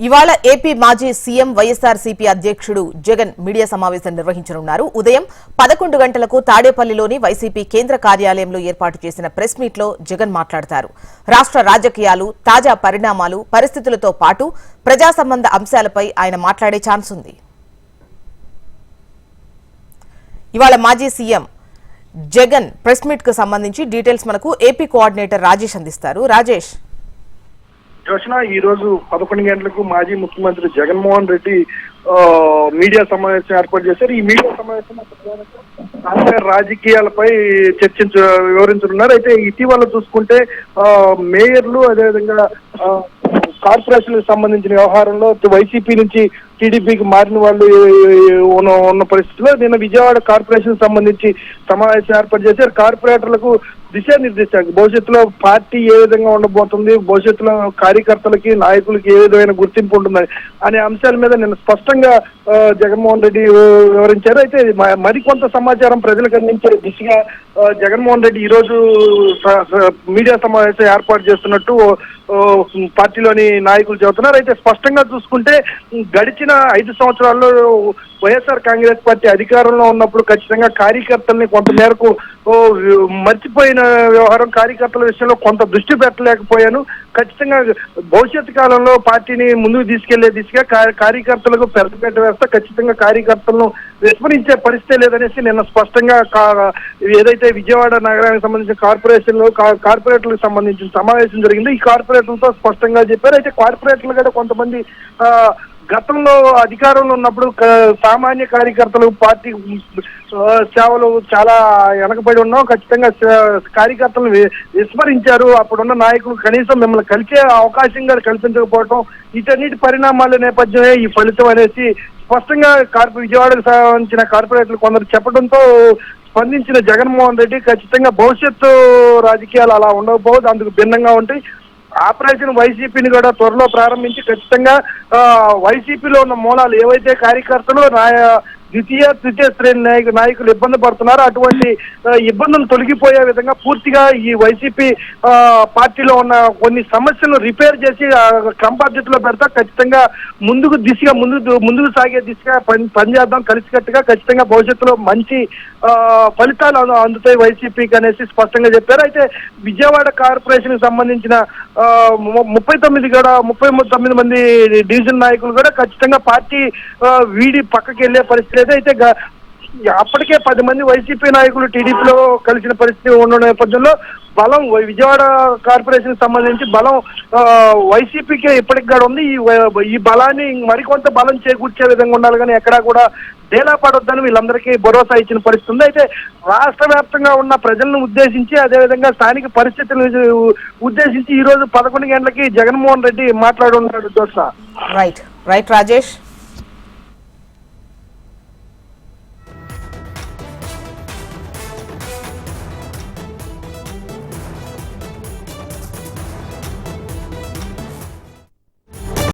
ఇవాళ ఏపీ మాజీ సీఎం వైఎస్ఆర్సీపీ అధ్యక్షుడు జగన్ మీడియా సమావేశం నిర్వహించనున్నారు. ఉదయం 11 గంటలకు తాడేపల్లిలోని వైసీపీ కేంద్ర కార్యాలయంలో ఏర్పాటు చేసిన ప్రెస్ మీట్లో జగన్ మాట్లాడతారు. రాష్ట్ర రాజకీయాలు, తాజా పరిణామాలు, పరిస్థితులతో పాటు ప్రజా సంబంధ అంశాలపై ఆయన మాట్లాడే ఛాన్స్ ఉంది. ఇవాళ మాజీ సీఎం జగన్ ప్రెస్ మీట్ కు సంబంధించి డీటెయిల్స్ మనకు ఏపీ కోఆర్డినేటర్ రాజేష్ అందిస్తారు. రాజేష్, జోష్న ఈ రోజు 11 గంటలకు మాజీ ముఖ్యమంత్రి జగన్మోహన్ రెడ్డి మీడియా సమావేశం ఏర్పాటు చేశారు. ఈ మీడియా సమావేశం రాజకీయాలపై వివరించనున్నారు. అయితే ఇటీవల చూసుకుంటే మేయర్లు, అదేవిధంగా కార్పొరేషన్ సంబంధించిన వ్యవహారంలో వైసీపీ నుంచి టీడీపీకి మారిన వాళ్ళు ఉన్న పరిస్థితిలో నిన్న విజయవాడ కార్పొరేషన్ సంబంధించి సమావేశం ఏర్పాటు చేశారు. కార్పొరేటర్లకు దిశానిర్దేశాలు, భవిష్యత్తులో పార్టీ ఏ విధంగా ఉండబోతుంది, భవిష్యత్తులో కార్యకర్తలకి, నాయకులకి ఏ విధమైన గుర్తింపు ఉంటుందని అనే అంశాల మీద నిన్న స్పష్టంగా జగన్మోహన్ రెడ్డి వివరించారు. అయితే మరికొంత సమాచారం ప్రజలకు అందించే దిశగా జగన్మోహన్ రెడ్డి ఈ రోజు మీడియా సమావేశం ఏర్పాటు చేస్తున్నట్టు పార్టీలోని నాయకులు చెబుతున్నారు. అయితే స్పష్టంగా చూసుకుంటే గడిచిన 5 సంవత్సరాల్లో వైఎస్ఆర్ కాంగ్రెస్ పార్టీ అధికారంలో ఉన్నప్పుడు ఖచ్చితంగా కార్యకర్తల్ని కొంత మేరకు మర్చిపోయిన వ్యవహారం, కార్యకర్తల విషయంలో కొంత దృష్టి పెట్టలేకపోయాను. ఖచ్చితంగా భవిష్యత్ కాలంలో పార్టీని ముందుకు తీసుకెళ్లే దిశగా కార్యకర్తలకు పెద్దపేట వేస్తే ఖచ్చితంగా కార్యకర్తలను విస్మరించే పరిస్థితి లేదనేసి నిన్న స్పష్టంగా ఏదైతే విజయవాడ నగరానికి సంబంధించిన కార్పొరేటర్లకు సంబంధించిన సమావేశం జరిగిందో ఈ కార్పొరేటర్లతో స్పష్టంగా చెప్పారు. అయితే కార్పొరేటర్లు కూడా కొంతమంది గతంలో అధికారంలో ఉన్నప్పుడు సామాన్య కార్యకర్తలు పార్టీ సేవలు చాలా వెనకబడి ఉన్నాం, ఖచ్చితంగా కార్యకర్తలను విస్మరించారు, అప్పుడున్న నాయకులు కనీసం మిమ్మల్ని కలిసే అవకాశంగా కల్పించకపోవడం, వీటన్నిటి పరిణామాల నేపథ్యమే ఈ ఫలితం అనేసి స్పష్టంగా విజయవాడకు సంబంధించిన కార్పొరేటర్లు కొందరు చెప్పడంతో స్పందించిన జగన్మోహన్ రెడ్డి ఖచ్చితంగా భవిష్యత్తు రాజకీయాలు అలా ఉండకపోవద్దు, అందుకు భిన్నంగా ఉంటాయి. ఆపరేషన్ వైసీపీని కూడా త్వరలో ప్రారంభించి ఖచ్చితంగా వైసీపీలో ఉన్న మూలాలు ఏవైతే కార్యకర్తలు ద్వితీయ తృతీయ శ్రేణి నాయకులు ఇబ్బంది పడుతున్నారో అటువంటి ఇబ్బందులు తొలగిపోయే విధంగా పూర్తిగా ఈ వైసీపీ పార్టీలో ఉన్న కొన్ని సమస్యలను రిపేర్ చేసి క్రమ పద్ధతిలో పెడతా ఖచ్చితంగా ముందుకు సాగే దిశగా పనిచేద్దాం కలిసికట్టుగా, ఖచ్చితంగా భవిష్యత్తులో మంచి ఫలితాలు అందుతాయి వైసీపీకి అనేసి స్పష్టంగా చెప్పారు. అయితే విజయవాడ కార్పొరేషన్ సంబంధించిన 39 మంది డివిజన్ నాయకులు కూడా ఖచ్చితంగా పార్టీ వీడి పక్కకి వెళ్లే పరిస్థితి అయితే అప్పటికే 10 మంది వైసీపీ నాయకులు టీడీపీలో కలిసిన పరిస్థితి ఉన్న నేపథ్యంలో బలం విజయవాడ కార్పొరేషన్ సంబంధించి బలం వైసీపీకే ఇప్పటికి కూడా ఉంది. ఈ బలాన్ని మరికొంత బలం చేకూర్చే విధంగా ఉండాలి, కానీ ఎక్కడా కూడా డేలా పడొద్దని వీళ్ళందరికీ భరోసా ఇచ్చిన పరిస్థితి ఉంది. అయితే రాష్ట్ర వ్యాప్తంగా ఉన్న ప్రజలను ఉద్దేశించి, అదేవిధంగా స్థానిక పరిస్థితులను ఉద్దేశించి ఈ రోజు 11 గంటలకి జగన్మోహన్ రెడ్డి మాట్లాడున్నాడు. రైట్ రాజేష్.